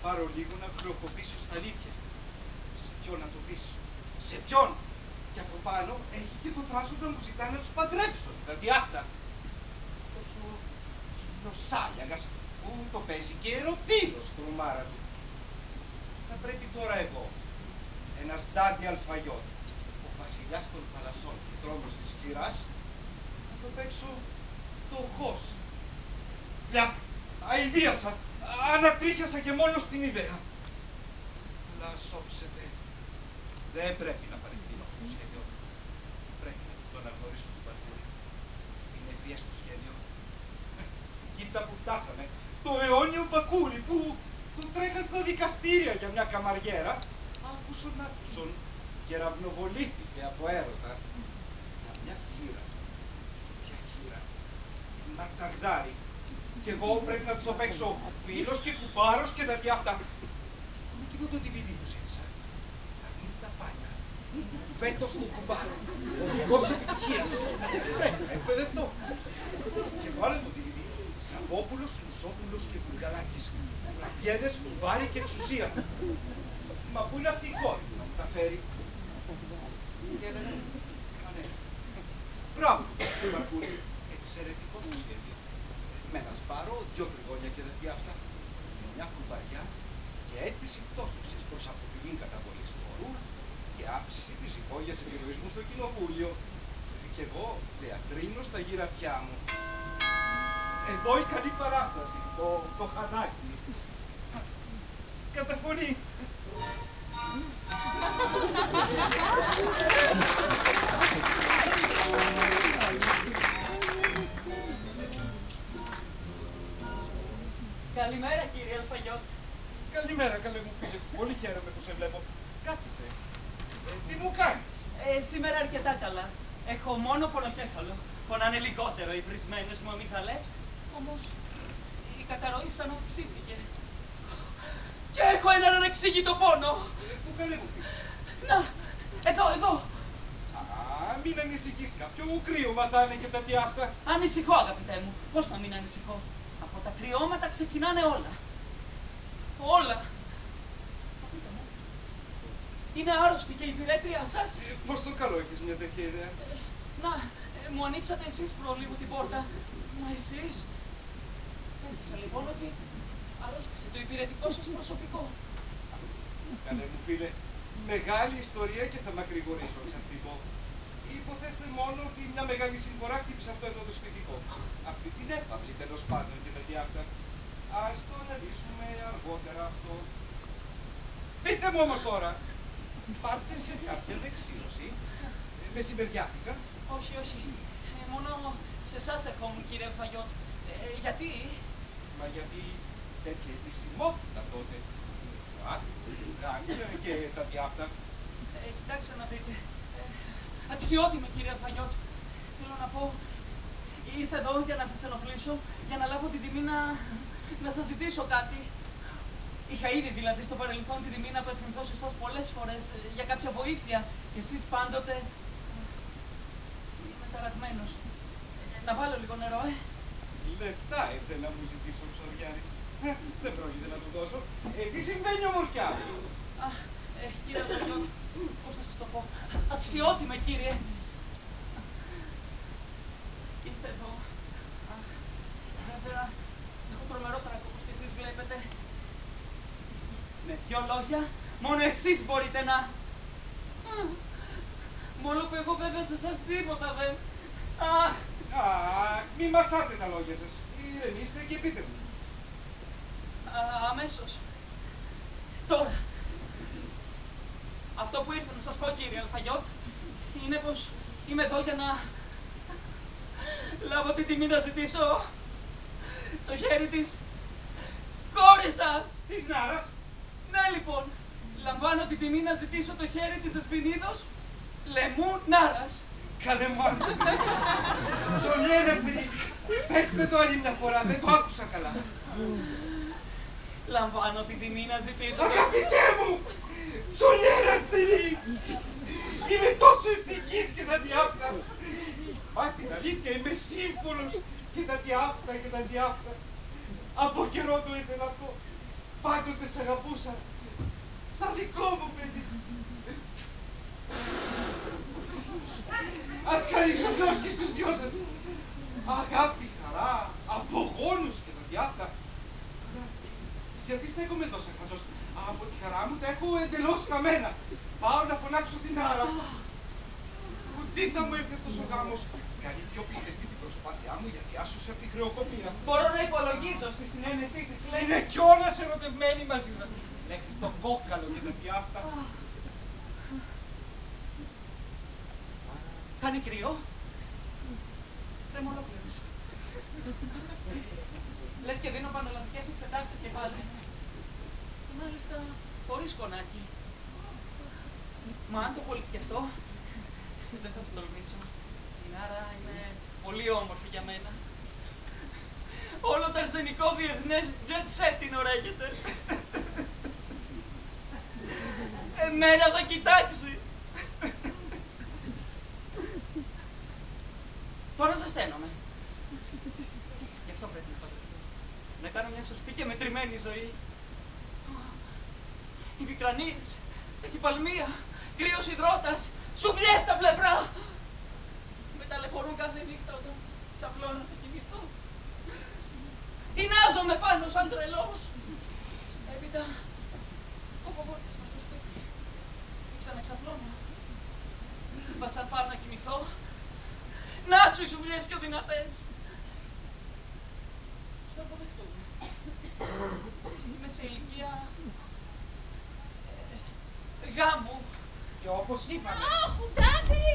πάρω λίγο να χρεοκοπήσω στα αλήθεια. Σε ποιον να το πεις? Σε ποιον? Και από πάνω έχει και το θράσο να μου ζητάει να τους παντρέψω. Δηλαδή αυτά. Τόσο γυμνοσάλιαγας που το παίζει και ερωτήλος τρομάρα του. Θα πρέπει τώρα εγώ, ένας Ντάντι Αλφαγιώτ, ο βασιλιάς των θαλασσών και τρόμος της ξηράς, να το παίξω το χως. Μια αηδίασα, ανατρίχιασα και μόνο στην ιδέα. Αλλά σώψετε, δεν πρέπει να παρεκκλίνω από το σχέδιο. Πρέπει να τον αναγνωρίσω του Μπαρκούρη. Είναι ευφυές το σχέδιο. Κοίτα που φτάσαμε. Το αιώνιο Μπακούρι που του τρέχα στα δικαστήρια για μια καμαριέρα. Άκουσον κεραυνοβολήθηκε από έρωτα. Για μια χείρα. Ποια χείρα? Την Ματαγδάρη. Και εγώ πρέπει να τους το παίξω φίλος και κουμπάρος και τέτοια αυτά. Με εκείνο το DVD που ζήτησα. Να μην τα πάνια. Φέτος του κουμπάρο. Ο οδηγός επιτυχίας. Πρέπει να εκπαιδευτώ. Και το άλλο το DVD. Σαββόπουλος, Λουσόπουλος και Βουργαλάκης. Ραπιέδες, κουμπάρι και εξουσία. Μα πού είναι αυτή η κόρη να μου τα φέρει? Και έλεγα, κανένα. Μπράβο, σου Μπαρκούρη. Εξαιρετικό το σχέδιο. Με ένα σπάρο, 2 τριγώνια και τέτοια αυτά. Με μια κουμπαριά και αίτηση πτώχευσης προς αποφυγή καταβολής φόρου και αύξηση της υπόγειας επιρροής μου στο κοινοβούλιο. Και εγώ θεατρίνω στα γυρατιά μου. Εδώ η καλή παράσταση, το χανάκι. Καταφωνεί. Καλημέρα, κύριε Αλφαγιώτ. Καλημέρα, καλέ μου φίλε. Πολύ χαίρομαι που σε βλέπω. Κάθισε. Τι μου κάνεις? Σήμερα αρκετά καλά. Έχω μόνο πονοκέφαλο. Πονάνε λιγότερο οι πρισμένες μου αμυγδαλές. Όμως η καταρροή σαν αυξήθηκε. Και έχω έναν ανεξήγητο πόνο. Πού καλέ μου φίλε? Να, εδώ. Α, μην ανησυχείς. Κάποιο κρύωμα θα είναι και τέτοια αυτά. Ανησυχώ, αγαπητέ μου. Πώς να μην ανησυχώ? Από τα κρυώματα ξεκινάνε όλα. Όλα. Πείτε μου. Είναι άρρωστη και η υπηρέτριά σας. Πώς το καλό έχεις μια τέτοια ιδέα? Να, μου ανοίξατε εσείς προλίγου την πόρτα. Μα εσείς? Έδειξα λοιπόν ότι αρρώστησε το υπηρετικό σας προσωπικό. Καλέ μου φίλε, μεγάλη ιστορία και θα μακρηγορήσω, σας την πω. Υποθέστε μόνο ότι μια μεγάλη συμφορά χτύπησε αυτό εδώ το σπιτικό. Αυτή την έπαψη τέλος πάντων και τέτοια αυτά. Ας το αναλύσουμε αργότερα αυτό. Πείτε μου όμως τώρα, πάρτε σε κάποια δεξίωση. Μεσημεριάτικα. Όχι. Μόνο σε εσάς ερχόμουν, κύριε Αλφαγιώτ. Γιατί? Μα γιατί τέτοια επισημότητα τότε. Και τα διάφτα. Κοιτάξτε να δείτε. Αξιότιμη, κύριε Αλφαγιώτ. Θέλω να πω, ήρθα εδώ για να σας ενοχλήσω, για να λάβω την τιμή να σας ζητήσω κάτι. Είχα ήδη δηλαδή στο παρελθόν την τιμή να απευθυνθώ σε εσάς πολλές φορές για κάποια βοήθεια. Και εσείς πάντοτε... Είμαι ταραγμένος. Να βάλω λίγο νερό, Λεφτά ήρθε να μου ζητήσω ο Ψωριάρης. Δεν πρόκειται να του δώσω. Τι συμβαίνει ομορφιά? Αχ, κύριε Αλφαγιώτ, πώς να σας το πω. Αξιότιμε, κύριε. Ήρθε εδώ. Αχ, βέβαια, έχω τρομερό τράκο, όπως και εσείς βλέπετε. Με 2 λόγια, μόνο εσείς μπορείτε να... Μόνο που εγώ βέβαια σε εσάς τίποτα δεν... Αχ! Μη μασάτε τα λόγια σας. Ηρεμήστε και πείτε μου. Αμέσως. Τώρα. Αυτό που ήρθα να σας πω, κύριε Αλφαγιώτ, είναι πως είμαι εδώ για να λάβω την τιμή να ζητήσω το χέρι της κόρης σας. Της Νάρας. Ναι, λοιπόν. Λαμβάνω την τιμή να ζητήσω το χέρι της Δεσποινίδος Λεμού Νάρας. Καλέ μου άνθρωποι. Ψωλιέρα στηρί. Πέστε το άλλη μια φορά. Δεν το άκουσα καλά. Λαμβάνω την τιμή να ζητήσω... Αγαπητέ μου! Ψωλιέρα στηρί. Είμαι τόσο ευτυχής και τα διάφτα. Μα την αλήθεια είμαι σύμφωνος και τα διάφτα και τα διάφτα. Από καιρό το ήθελα αυτό. Πάντοτε σ' αγαπούσα. Σαν δικό μου παιδί. Ας χαρίσω ο Θεός και στους δυο σας. Αγάπη, χαρά, απογόνους και τα διάφορα. Γιατί στέκομαι εδώ σαν χαζός. Από τη χαρά μου τα έχω εντελώς χαμένα. Πάω να φωνάξω την Άρα. Τι θα μου έρθει αυτός ο γάμος. Κάνει πιο πιστευτή την προσπάθειά μου για διάσωση από τη χρεοκοπία. Μπορώ να υπολογίζω στη συνένεσή της, λέει. Είναι κιόλας ερωτευμένη μαζί σας. Μέχρι το κόκκαλο και τα διάφτα. Κάνει κρύο. Πρέπει να ολοκληρώσω. Λες και δίνω πανελλαδικές εξετάσεις και πάλι. Μάλιστα, χωρίς κονάκι. Μα αν το πολύ σκεφτώ, δεν θα το τολμήσω. Η Άρα είναι πολύ όμορφη για μένα. Όλο το αρσενικό διεθνές jet set την ωραίγεται. Εμένα θα κοιτάξει. Τώρα ζεσταίνομαι. Γι' αυτό πρέπει να παντρευτώ. Να κάνω μια σωστή και μετρημένη ζωή. Οι πικρανίες, ταχυπαλμία, κρύος υδρότας, σουβλιές στα πλευρά. Με ταλαιπωρούν κάθε νύχτα όταν ξαπλώνω να κοιμηθώ. Τεινάζομαι πάνω σαν τρελός. Έπειτα, κόβω βόλτες μες στο σπίτι και ξαναξαπλώνω. Μα σαν πάω να κοιμηθώ, να σου οι σουβλιές πιο δυνατές. Στο αποδεχτούμε. Είμαι σε ηλικία γάμου. Και όπως είπαμε. Oh, Daddy!